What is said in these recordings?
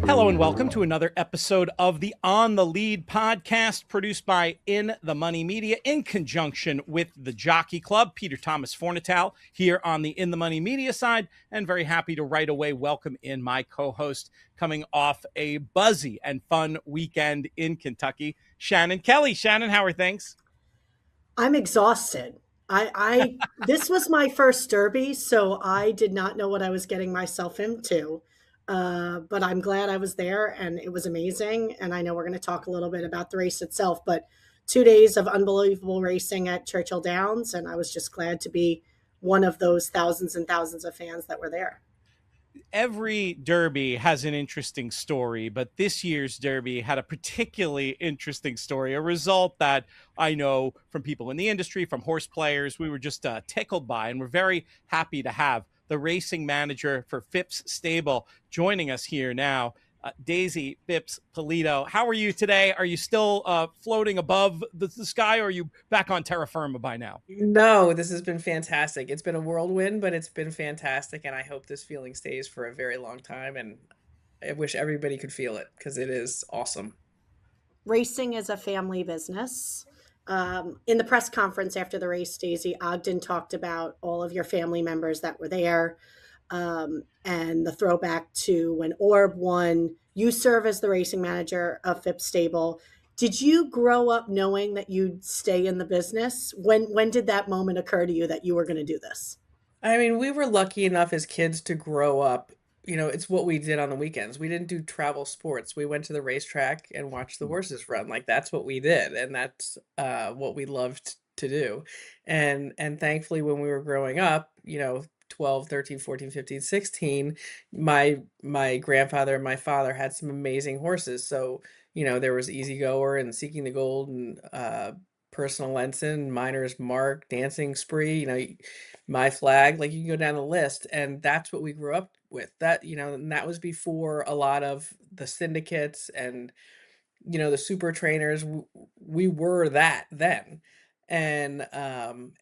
Hello and welcome to another episode of the On the Lead podcast produced by In the Money Media in conjunction with the Jockey Club. Peter Thomas Fornital here on the In the Money Media side, and very happy to right away welcome in my co-host coming off a buzzy and fun weekend in Kentucky, Shannon Kelly. Shannon, how are things? I'm exhausted. I this was my first derby, so I did not know what I was getting myself into. But I'm glad I was there and it was amazing. And I know we're going to talk a little bit about the race itself, but 2 days of unbelievable racing at Churchill Downs. And I was just glad to be one of those thousands and thousands of fans that were there. Every derby has an interesting story, but this year's derby had a particularly interesting story, a result that I know from people in the industry, from horse players, we were just tickled by, and we're very happy to have the racing manager for Phipps Stable joining us here now. Daisy Phipps Pulito, how are you today? Are you still floating above the sky, or are you back on terra firma by now? No, this has been fantastic. It's been a whirlwind, but it's been fantastic, and I hope this feeling stays for a very long time, and I wish everybody could feel it because it is awesome. Racing is a family business. In the press conference after the race, Daisy Ogden talked about all of your family members that were there, and the throwback to when Orb won. You serve as the racing manager of Phipps Stable. Did you grow up knowing that you'd stay in the business? When did that moment occur to you that you were going to do this? I mean, we were lucky enough as kids to grow up. It's what we did on the weekends. We didn't do travel sports. We went to the racetrack and watched the horses run. Like that's what we did, and that's what we loved to do. And thankfully, when we were growing up, 12, 13, 14, 15, 16, my grandfather and my father had some amazing horses. So, there was Easy Goer and Seeking the Gold and Personal Ensign, Miner's Mark, Dancing Spree, My Flag, like you can go down the list. And that's what we grew up with. And that was before a lot of the syndicates and, the super trainers. We were that then. And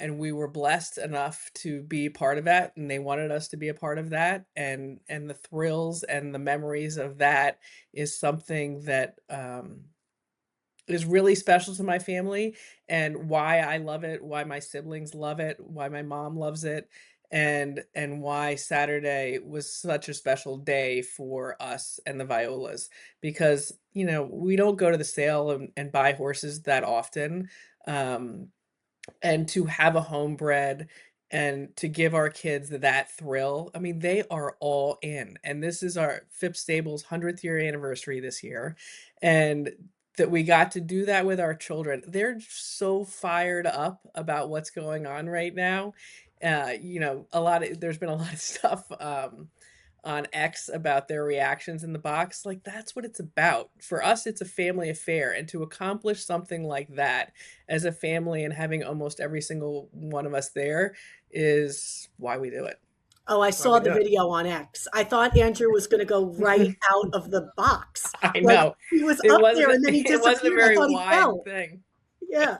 we were blessed enough to be part of that, and they wanted us to be a part of that, and the thrills and the memories of that is something that is really special to my family, and why I love it, why my siblings love it, why my mom loves it, and why Saturday was such a special day for us and the Violas, because we don't go to the sale and buy horses that often. And to have a homebred and to give our kids that thrill, I mean, they are all in. And this is our Phipps Stable's 100th year anniversary this year. And that we got to do that with our children. They're so fired up about what's going on right now. There's been a lot of stuff on X about their reactions in the box. Like that's what it's about. For us, it's a family affair. And to accomplish something like that as a family and having almost every single one of us there is why we do it. Oh, I saw the video on X. I thought Andrew was going to go right out of the box. I know. He was up there and then he disappeared. It wasn't a very wide fell. thing. Yeah.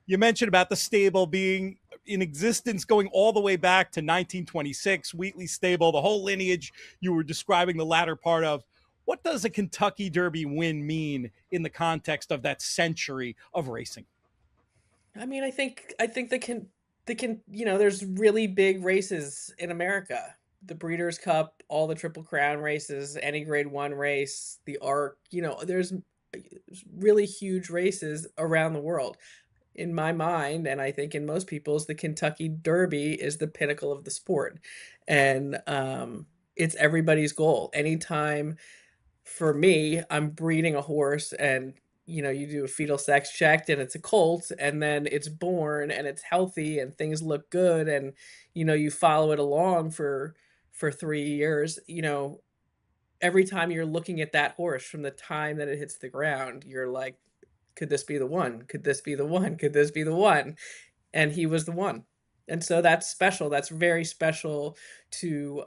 You mentioned about the stable being in existence going all the way back to 1926, Wheatley Stable, the whole lineage you were describing the latter part of. What does a Kentucky Derby win mean in the context of that century of racing? I mean, I think there's really big races in America. The Breeders' Cup, all the Triple Crown races, any Grade 1 race, the ARC, there's really huge races around the world. In my mind, and I think in most people's, the Kentucky Derby is the pinnacle of the sport. And it's everybody's goal. Anytime, for me, I'm breeding a horse and, you do a fetal sex check and it's a colt, and then it's born and it's healthy and things look good, and, you follow it along for 3 years, every time you're looking at that horse from the time that it hits the ground, you're like, could this be the one? Could this be the one? Could this be the one? And he was the one. And so that's special. That's very special to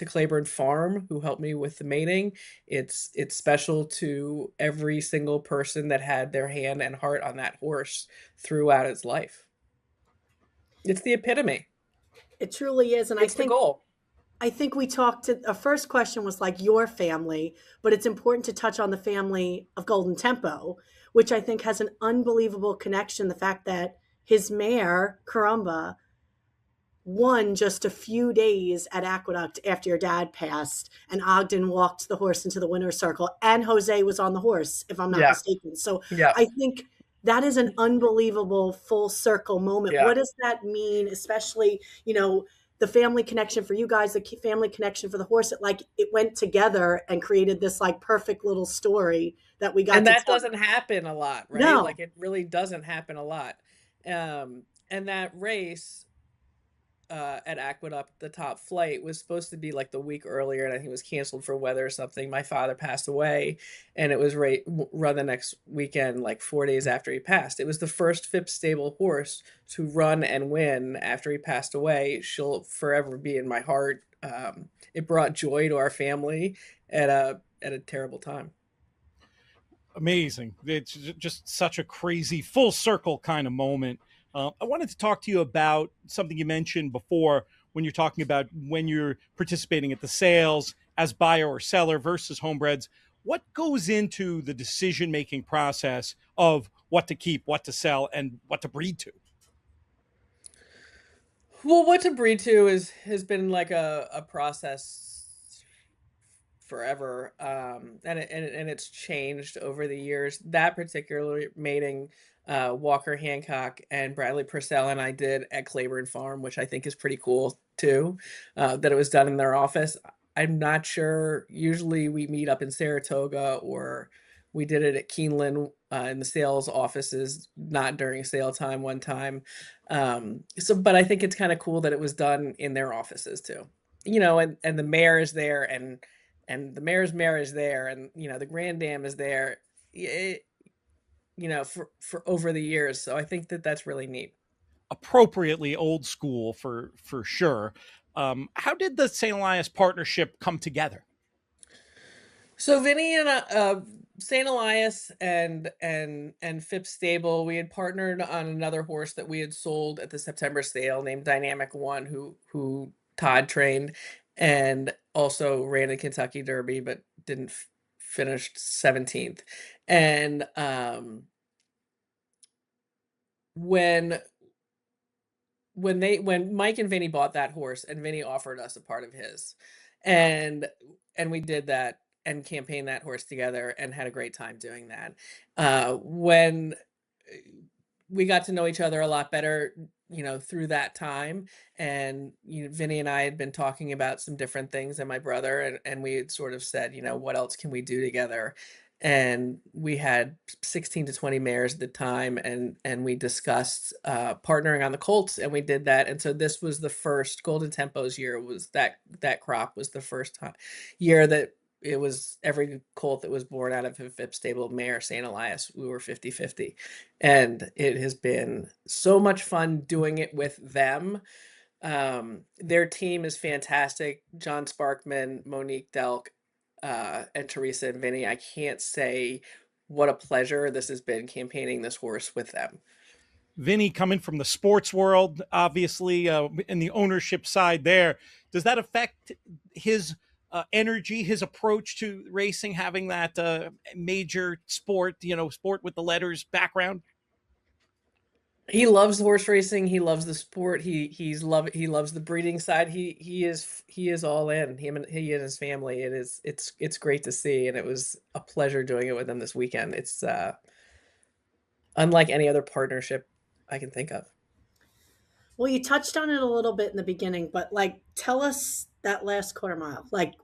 Claiborne Farm, who helped me with the mating. It's special to every single person that had their hand and heart on that horse throughout its life. It's the epitome. It truly is. And it's I think the goal. I think we talked to our first question was like your family, but it's important to touch on the family of Golden Tempo, which I think has an unbelievable connection. The fact that his mare, Carumba, won just a few days at Aqueduct after your dad passed, and Ogden walked the horse into the winner's circle, and Jose was on the horse, if I'm not Yeah. mistaken. So Yeah. I think that is an unbelievable full circle moment. Yeah. What does that mean, especially, the family connection for you guys, the family connection for the horse? It went together and created this like perfect little story that we got And to that tell. doesn't happen a lot, right? No, Like it really doesn't happen a lot. And that race at Aqueduct, the top flight, was supposed to be like the week earlier, and I think it was canceled for weather or something. My father passed away, and it was run the next weekend, like 4 days after he passed. It was the first Phipps Stable horse to run and win after he passed away. She'll forever be in my heart. It brought joy to our family at a terrible time. Amazing. It's just such a crazy full circle kind of moment. I wanted to talk to you about something you mentioned before when you're talking about when you're participating at the sales as buyer or seller versus homebreds. What goes into the decision making process of what to keep, what to sell, and what to breed to? Well, what to breed to has been like a process forever, and it's changed over the years. That particular mating, Walker Hancock and Bradley Purcell and I did at Claiborne Farm, which I think is pretty cool too. That it was done in their office. I'm not sure. Usually we meet up in Saratoga, or we did it at Keeneland in the sales offices, not during sale time one time. But I think it's kind of cool that it was done in their offices too. And the mayor is there, and the mayor's mare is there, and the grand dam is there, it, for over the years. So I think that that's really neat. Appropriately old school for sure. How did the St. Elias partnership come together? So Vinny and St. Elias and Phipps Stable, we had partnered on another horse that we had sold at the September sale named Dynamic One, who Todd trained, and also ran a Kentucky Derby, but didn't finish 17th. And when when Mike and Vinny bought that horse, and Vinny offered us a part of his, and we did that and campaigned that horse together and had a great time doing that. When we got to know each other a lot better, through that time, and Vinny and I had been talking about some different things, and my brother, and we had sort of said, what else can we do together? And we had 16 to 20 mares at the time, and we discussed partnering on the colts, and we did that. And so this was the first Golden Tempo's year. Was that crop was the first time year that it was every colt that was born out of a Phipps Stable mare, St. Elias, we were 50-50. And it has been so much fun doing it with them. Their team is fantastic. John Sparkman, Monique Delk, and Teresa and Vinny. I can't say what a pleasure this has been campaigning this horse with them. Vinny coming from the sports world, obviously, in the ownership side there, does that affect his energy, his approach to racing, having that major sport, sport with the letters background? He loves horse racing. He loves the sport. He loves the breeding side. He is all in. He and his family. It's great to see, and it was a pleasure doing it with them this weekend. It's unlike any other partnership I can think of. Well, you touched on it a little bit in the beginning, but like, tell us that last quarter mile. Like,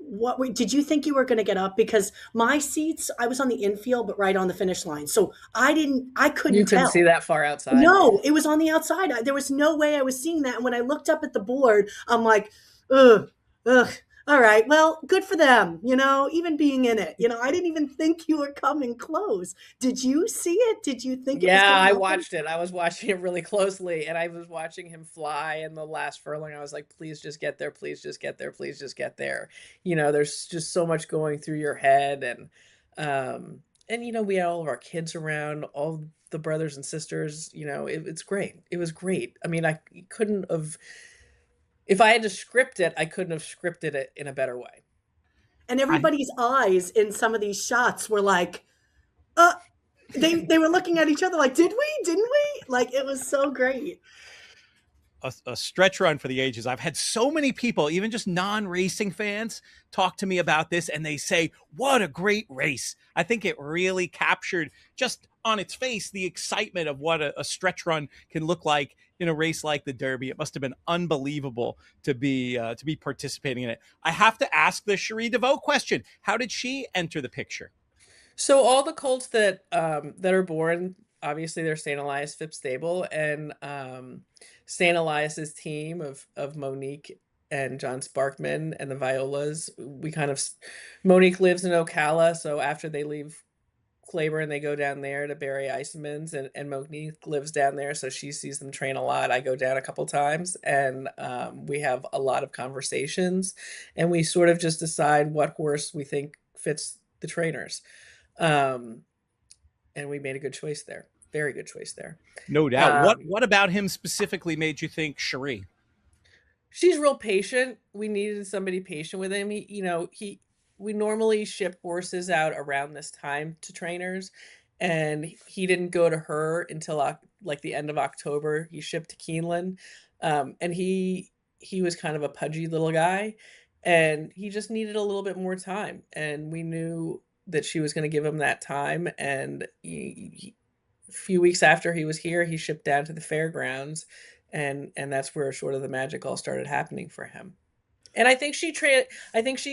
did you think you were going to get up? Because my seats, I was on the infield, but right on the finish line. So I You couldn't couldn't see tell. that far outside. No, it was on the outside. There was no way I was seeing that. And when I looked up at the board, I'm like, ugh, ugh. All right. Well, good for them. Even being in it. I didn't even think you were coming close. Did you see it? Did you think it was Yeah, going to I happen? watched it. I was watching it really closely, and I was watching him fly in the last furlong. I was like, please just get there. Please just get there. Please just get there. There's just so much going through your head. And we had all of our kids around, all the brothers and sisters. It's great. It was great. I mean, I couldn't have if I had to script it, I couldn't have scripted it in a better way. And I everybody's eyes in some of these shots were like, uh, they were looking at each other like, did we? Didn't we? Like, it was so great. a stretch run for the ages. I've had so many people, even just non-racing fans, talk to me about this, and they say, "What a great race!" I think it really captured, just on its face, the excitement of what a stretch run can look like in a race like the Derby. It must have been unbelievable to be participating in it. I have to ask the Cherie Devaux question: how did she enter the picture? So all the colts that are born, obviously they're St. Elias Phipps Stable, and St. Elias's team of Monique and John Sparkman and the Violas. We kind of Monique lives in Ocala, so after they leave Claiborne, they go down there to Barry Eisenman's, and Monique lives down there, so she sees them train a lot. I go down a couple times, and we have a lot of conversations, and we sort of just decide what horse we think fits the trainers. Um, and we made a good choice there. Very good choice there. No doubt. What about him specifically made you think Cherie? She's real patient. We needed somebody patient with him. We normally ship horses out around this time to trainers, and he didn't go to her until like the end of October. He shipped to Keeneland, and he was kind of a pudgy little guy, and he just needed a little bit more time. And we knew that she was going to give him that time. And a few weeks after he was here, he shipped down to the fairgrounds, and that's where sort of the magic all started happening for him. And I think she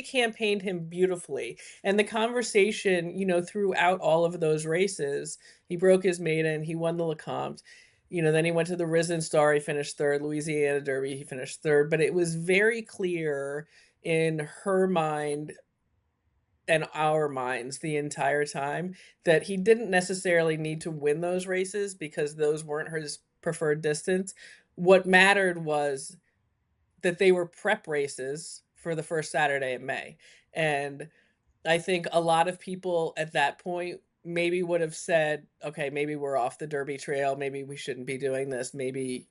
campaigned him beautifully. And the conversation, throughout all of those races, he broke his maiden, he won the Lecomte. Then he went to the Risen Star, he finished third. Louisiana Derby, he finished third. But it was very clear in her mind and our minds the entire time that he didn't necessarily need to win those races because those weren't his preferred distance. What mattered was that they were prep races for the first Saturday in May. And I think a lot of people at that point maybe would have said, okay, maybe we're off the Derby trail. Maybe we shouldn't be doing this. Maybe,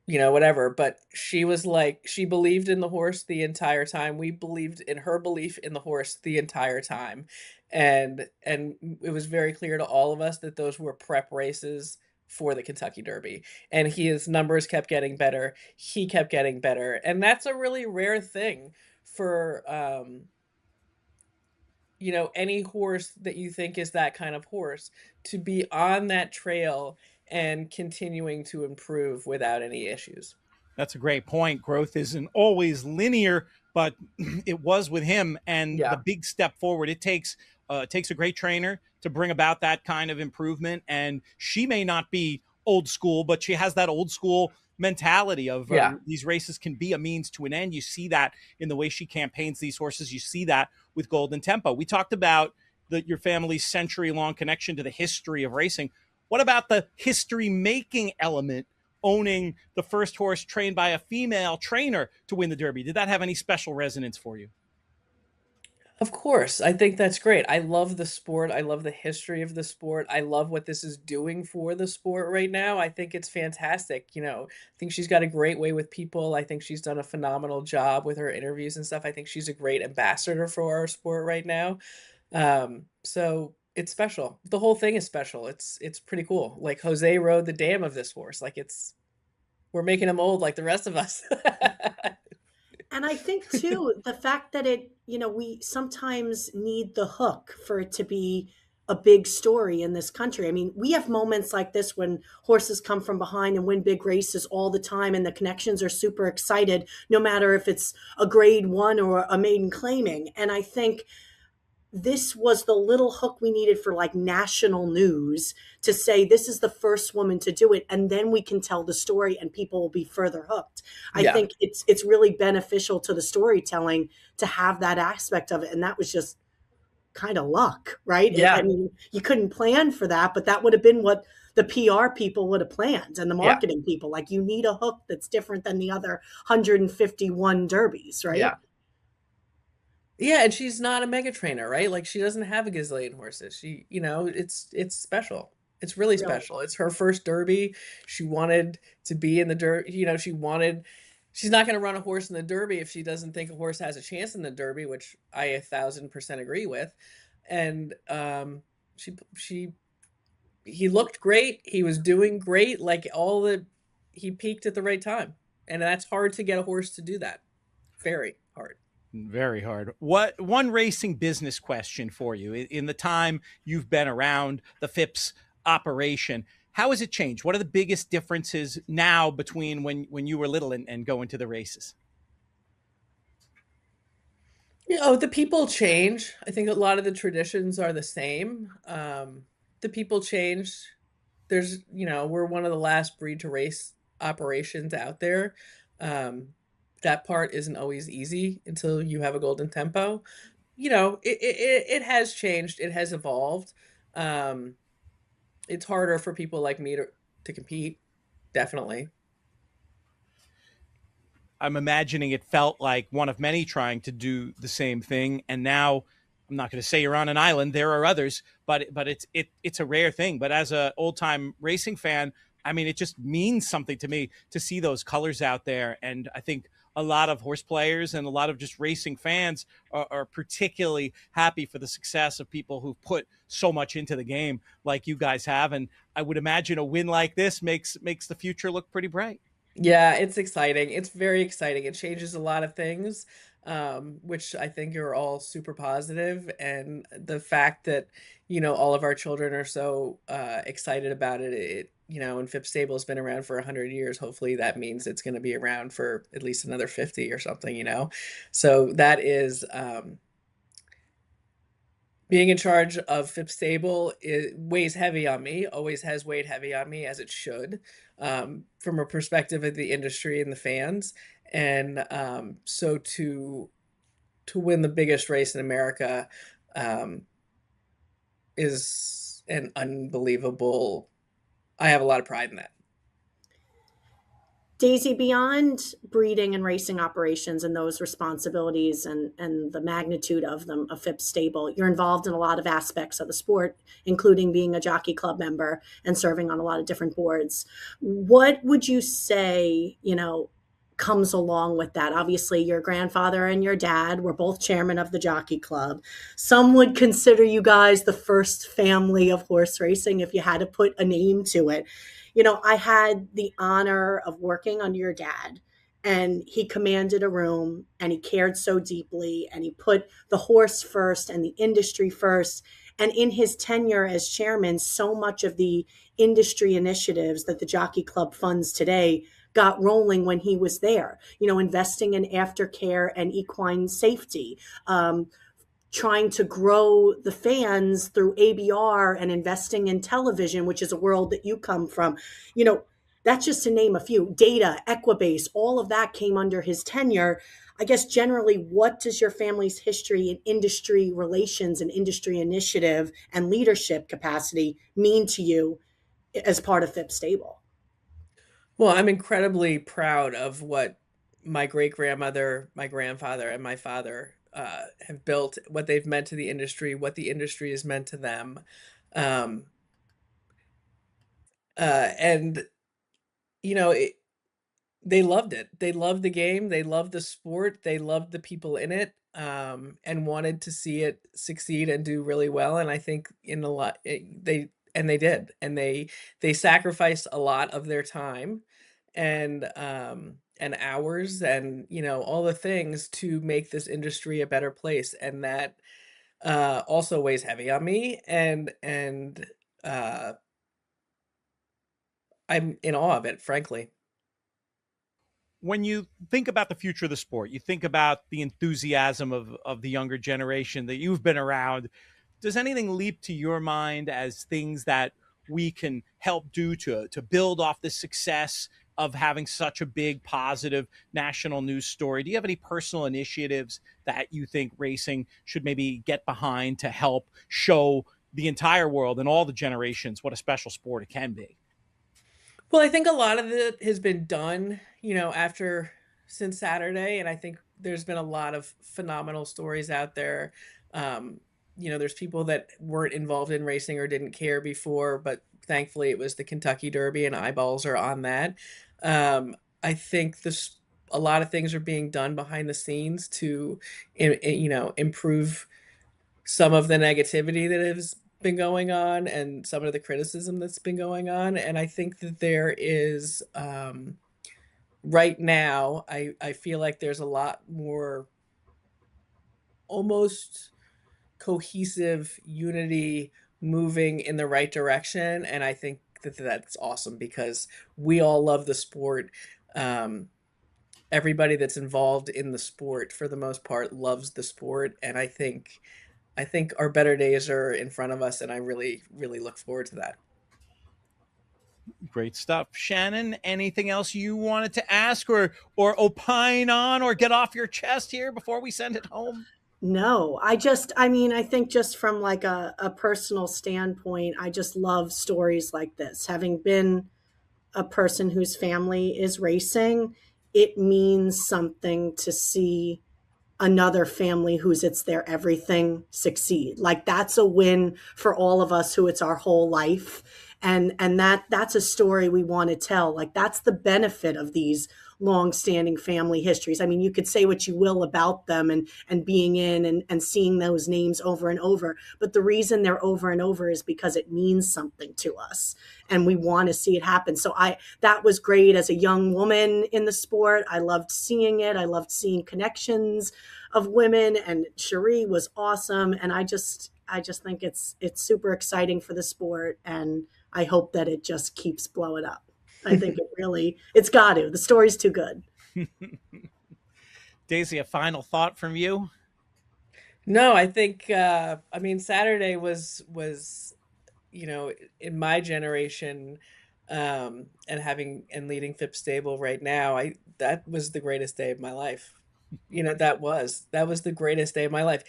whatever. But she was like, she believed in the horse the entire time. We believed in her belief in the horse the entire time. And it was very clear to all of us that those were prep races for the Kentucky Derby. And his numbers kept getting better. He kept getting better. And that's a really rare thing for, any horse that you think is that kind of horse to be on that trail and continuing to improve without any issues. That's a great point. Growth isn't always linear, but it was with him. And Yeah. the big step forward, it takes a great trainer to bring about that kind of improvement. And she may not be old school, but she has that old school mentality of these races can be a means to an end. You see that in the way she campaigns these horses. You see that with Golden Tempo. We talked about your family's century-long connection to the history of racing. What about the history-making element, owning the first horse trained by a female trainer to win the Derby? Did that have any special resonance for you? Of course. I think that's great. I love the sport. I love the history of the sport. I love what this is doing for the sport right now. I think it's fantastic. I think she's got a great way with people. I think she's done a phenomenal job with her interviews and stuff. I think she's a great ambassador for our sport right now. So it's special. The whole thing is special. It's pretty cool. Like Jose rode the dam of this horse. Like we're making him old like the rest of us. And I think too, the fact that we sometimes need the hook for it to be a big story in this country. I mean, we have moments like this when horses come from behind and win big races all the time, and the connections are super excited, no matter if it's a grade one or a maiden claiming. And I think this was the little hook we needed for like national news to say this is the first woman to do it, and then we can tell the story and people will be further hooked. I think it's really beneficial to the storytelling to have that aspect of it, and that was just kind of luck, right? Yeah. I mean, you couldn't plan for that, but that would have been what the PR people would have planned and the marketing people. Like, you need a hook that's different than the other 151 derbies, right? Yeah, and she's not a mega trainer, right? Like, she doesn't have a gazillion horses. She, it's special. It's really Really? special. It's her first Derby. She wanted to be in the Derby. She's not going to run a horse in the Derby if she doesn't think a horse has a chance in the Derby, which I 1,000% agree with. And she he looked great. He was doing great. Like he peaked at the right time. And that's hard to get a horse to do that. Very hard. Very hard. What one racing business question for you in the time you've been around the Phipps operation? How has it changed? What are the biggest differences now between when you were little and going to the races? The people change. I think a lot of the traditions are the same. The people change. We're one of the last breed to race operations out there. Um, that part isn't always easy until you have a golden tempo. It has changed. It has evolved. Um, it's harder for people like me to compete, definitely. I'm imagining it felt like one of many trying to do the same thing, and now I'm not going to say you're on an island. There are others, but it's a rare thing. But as a old time racing fan, I mean, it just means something to me to see those colors out there, and I think a lot of horse players and a lot of just racing fans are particularly happy for the success of people who've put so much into the game like you guys have. And I would imagine a win like this makes the future look pretty bright. Yeah, it's exciting. It's very exciting. It changes a lot of things, which I think are all super positive. And the fact that, all of our children are so excited about and Phipps Stable has been around for 100 years. Hopefully that means it's going to be around for at least another 50 or something. So that is, being in charge of Phipps Stable weighs heavy on me, always has weighed heavy on me, as it should, from a perspective of the industry and the fans. And so to win the biggest race in America um, is an unbelievable. I have a lot of pride in that. Daisy, beyond breeding and racing operations and those responsibilities and the magnitude of them, of Phipps Stable, you're involved in a lot of aspects of the sport, including being a jockey club member and serving on a lot of different boards. What would you say, comes along with that? Obviously, your grandfather and your dad were both chairman of the jockey club. Some would consider you guys the first family of horse racing if you had to put a name to it. I had the honor of working under your dad, and he commanded a room and he cared so deeply and he put the horse first and the industry first. And in his tenure as chairman, so much of the industry initiatives that the Jockey Club funds today got rolling when he was there, investing in aftercare and equine safety, trying to grow the fans through ABR and investing in television, which is a world that you come from. That's just to name a few. Data, Equibase, all of that came under his tenure. I guess generally, what does your family's history in industry relations and industry initiative and leadership capacity mean to you as part of Phipps Stable? Well, I'm incredibly proud of what my great grandmother, my grandfather, and my father have built, what they've meant to the industry, what the industry has meant to them. Um, and, you know, it, they loved it. They loved the game. They loved the sport. They loved the people in it, and wanted to see it succeed and do really well. And I think in a lot, they did, and they sacrificed a lot of their time and hours and all the things to make this industry a better place. And that also weighs heavy on me. And uh, I'm in awe of it, frankly. When you think about the future of the sport, you think about the enthusiasm of the younger generation that you've been around. Does anything leap to your mind as things that we can help do to build off the success of having such a big positive national news story? Do you have any personal initiatives that you think racing should maybe get behind to help show the entire world and all the generations what a special sport it can be? Well, I think a lot of it has been done, after since Saturday, and I think there's been a lot of phenomenal stories out there. Um, there's people that weren't involved in racing or didn't care before, but thankfully it was the Kentucky Derby, and eyeballs are on that. I think this a lot of things are being done behind the scenes to, improve some of the negativity that has been going on and some of the criticism that's been going on. And I think that there is, right now, I feel like there's a lot more almost cohesive unity moving in the right direction. And I think that that's awesome because we all love the sport. Everybody that's involved in the sport for the most part loves the sport. And I think our better days are in front of us, and I really, really look forward to that. Great stuff. Shannon, anything else you wanted to ask or opine on or get off your chest here before we send it home? No, I think just from like a personal standpoint, I just love stories like this. Having been a person whose family is racing, it means something to see another family whose it's their everything succeed. Like that's a win for all of us who it's our whole life. And that's a story we want to tell. Like that's the benefit of these long-standing family histories. I mean, you could say what you will about them and being in and seeing those names over and over, but the reason they're over and over is because it means something to us and we want to see it happen. So that was great as a young woman in the sport. I loved seeing it. I loved seeing connections of women, and Cherie was awesome. And I just think it's super exciting for the sport, and I hope that it just keeps blowing up. I think it's got to. The story's too good. Daisy, a final thought from you? No, I think Saturday was in my generation, and leading Phipps Stable right now, that was the greatest day of my life. That was the greatest day of my life.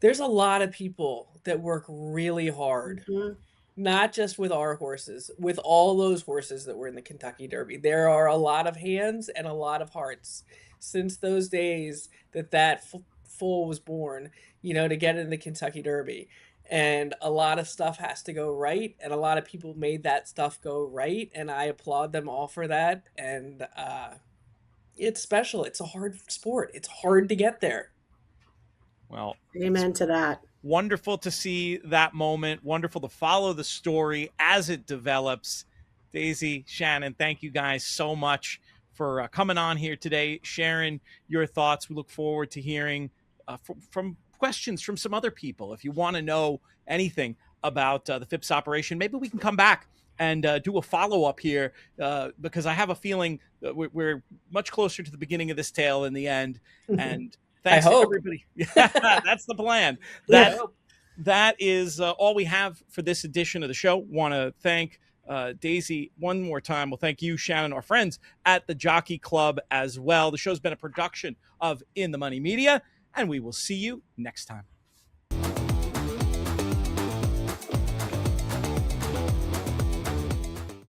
There's a lot of people that work really hard. Mhm. Not just with our horses, with all those horses that were in the Kentucky Derby. There are a lot of hands and a lot of hearts since those days that foal was born, to get in the Kentucky Derby. And a lot of stuff has to go right, and a lot of people made that stuff go right, and I applaud them all for that. And it's special. It's a hard sport. It's hard to get there. Well, amen to that. Wonderful to see that moment. Wonderful to follow the story as it develops. Daisy, Shannon, thank you guys so much for coming on here today, sharing your thoughts. We look forward to hearing from questions from some other people. If you want to know anything about the Phipps operation, maybe we can come back and do a follow-up here because I have a feeling that we're much closer to the beginning of this tale in the end. And thanks to everybody. That's the plan. That is all we have for this edition of the show. Want to thank Daisy one more time. We'll thank you, Shannon, our friends at the Jockey Club as well. The show's been a production of In the Money Media, and we will see you next time.